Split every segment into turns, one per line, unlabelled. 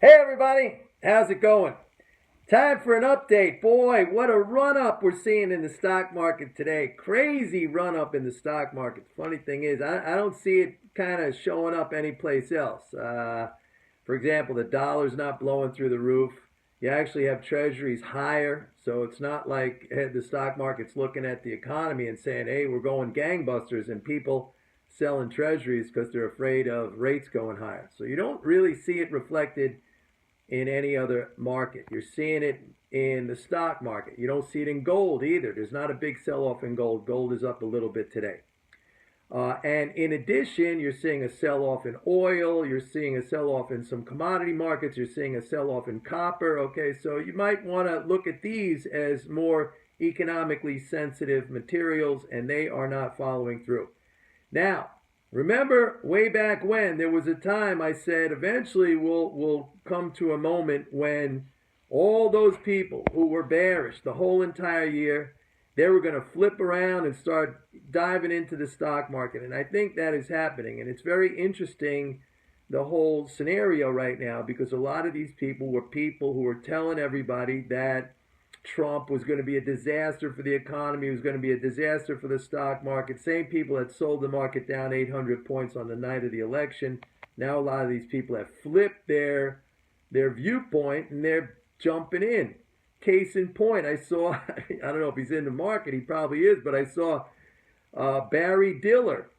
Hey everybody, how's it going? Time for an update. Boy, what a run up we're seeing in the stock market today. Crazy run up in the stock market. Funny thing is, I don't see it kind of showing up anyplace else. For example, the dollar's not blowing through the roof. You actually have treasuries higher, so it's not like the stock market's looking at the economy and saying, hey, we're going gangbusters, and people selling treasuries because they're afraid of rates going higher. So you don't really see it reflected in any other market. You're seeing it in the stock market. You don't see it in gold either. There's not a big sell off in gold. Gold is up a little bit today. And in addition, you're seeing a sell off in oil. You're seeing a sell off in some commodity markets. You're seeing a sell off in copper. Okay, so you might want to look at these as more economically sensitive materials, and they are not following through. Now, remember way back when there was a time I said eventually we'll come to a moment when all those people who were bearish the whole entire year, they were going to flip around and start diving into the stock market. And I think that is happening. And it's very interesting, the whole scenario right now, because a lot of these people were telling everybody that Trump was going to be a disaster for the economy, was going to be a disaster for the stock market. Same people that sold the market down 800 points on the night of the election. Now a lot of these people have flipped their viewpoint and they're jumping in. Case in point, I saw, I don't know if he's in the market, he probably is, but I saw Barry Diller,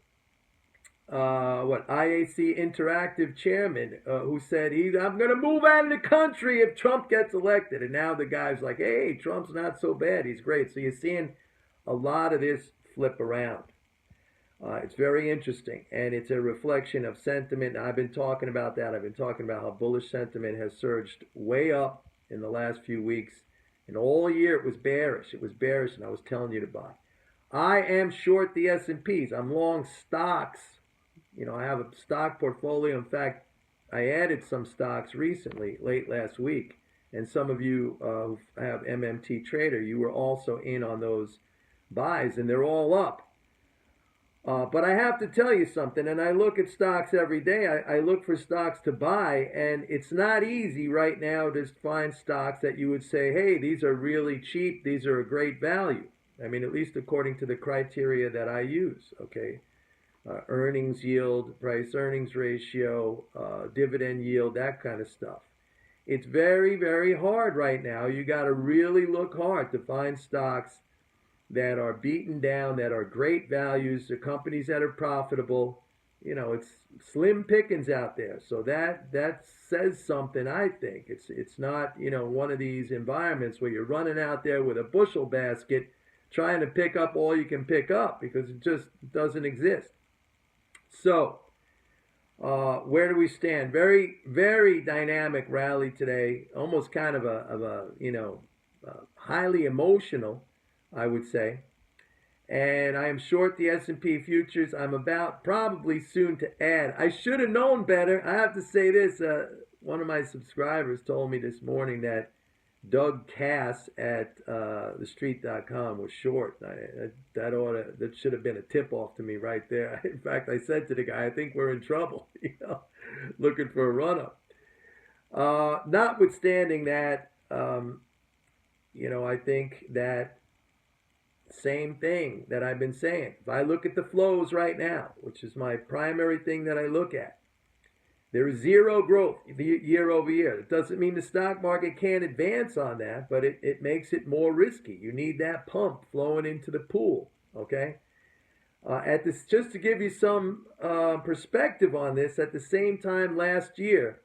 IAC Interactive chairman, who said I'm going to move out of the country if Trump gets elected. And now the guy's like, hey, Trump's not so bad. He's great. So you're seeing a lot of this flip around. It's very interesting, and it's a reflection of sentiment. I've been talking about that. I've been talking about how bullish sentiment has surged way up in the last few weeks. And all year it was bearish. It was bearish, and I was telling you to buy. I am short the S&Ps. I'm long stocks. I have a stock portfolio. In fact, I added some stocks recently, late last week. And some of you who have MMT Trader, you were also in on those buys, and they're all up. But I have to tell you something, and I look at stocks every day. I look for stocks to buy, and it's not easy right now to find stocks that you would say, hey, these are really cheap. These are a great value. I mean, at least according to the criteria that I use, okay? Earnings yield, price earnings ratio, dividend yield, that kind of stuff. It's very, very hard right now. You got to really look hard to find stocks that are beaten down, that are great values, the companies that are profitable. It's slim pickings out there. So that says something, I think. It's not, one of these environments where you're running out there with a bushel basket trying to pick up all you can pick up, because it just doesn't exist. So, where do we stand? Very, very dynamic rally today. Almost kind of a highly emotional, I would say. And I am short the S&P futures. I'm about probably soon to add. I should have known better. I have to say this. One of my subscribers told me this morning that Doug Cass at thestreet.com was short. That should have been a tip-off to me right there. In fact, I said to the guy, I think we're in trouble, looking for a run-up. Notwithstanding that, I think that same thing that I've been saying. If I look at the flows right now, which is my primary thing that I look at, there is zero growth year over year. It doesn't mean the stock market can't advance on that, but it makes it more risky. You need that pump flowing into the pool, okay? Just to give you some perspective on this, at the same time last year,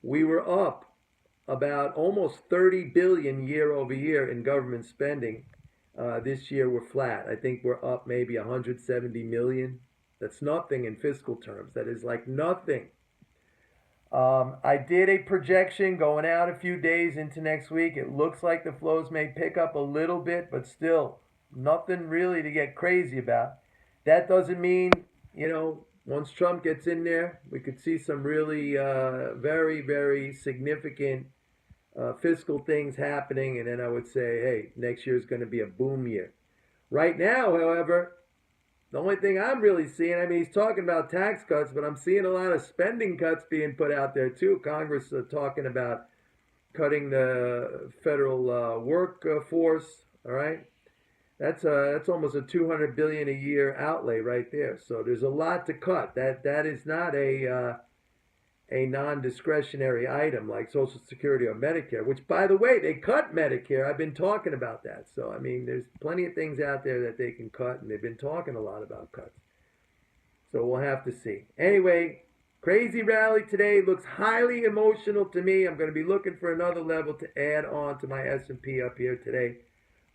we were up about almost 30 billion year over year in government spending. This year we're flat. I think we're up maybe 170 million. That's nothing in fiscal terms. That is like nothing. I did a projection going out a few days into next week. It looks like the flows may pick up a little bit, but still nothing really to get crazy about. That doesn't mean, once Trump gets in there, we could see some really very, very significant fiscal things happening. And then I would say, hey, next year is going to be a boom year. Right now, however, The only thing I'm really seeing, I mean, he's talking about tax cuts, but I'm seeing a lot of spending cuts being put out there too. Congress talking about cutting the federal workforce. All right, that's almost a 200 billion a year outlay right there. So there's a lot to cut. That is not a non-discretionary item like Social Security or Medicare. Which, by the way, they cut Medicare. I've been talking about that. So I mean, there's plenty of things out there that they can cut, and they've been talking a lot about cuts. So we'll have to see. Anyway, crazy rally today. Looks highly emotional to me. I'm going to be looking for another level to add on to my S&P up here today.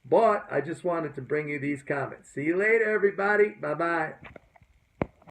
But I just wanted to bring you these comments. See you later, everybody. Bye-bye.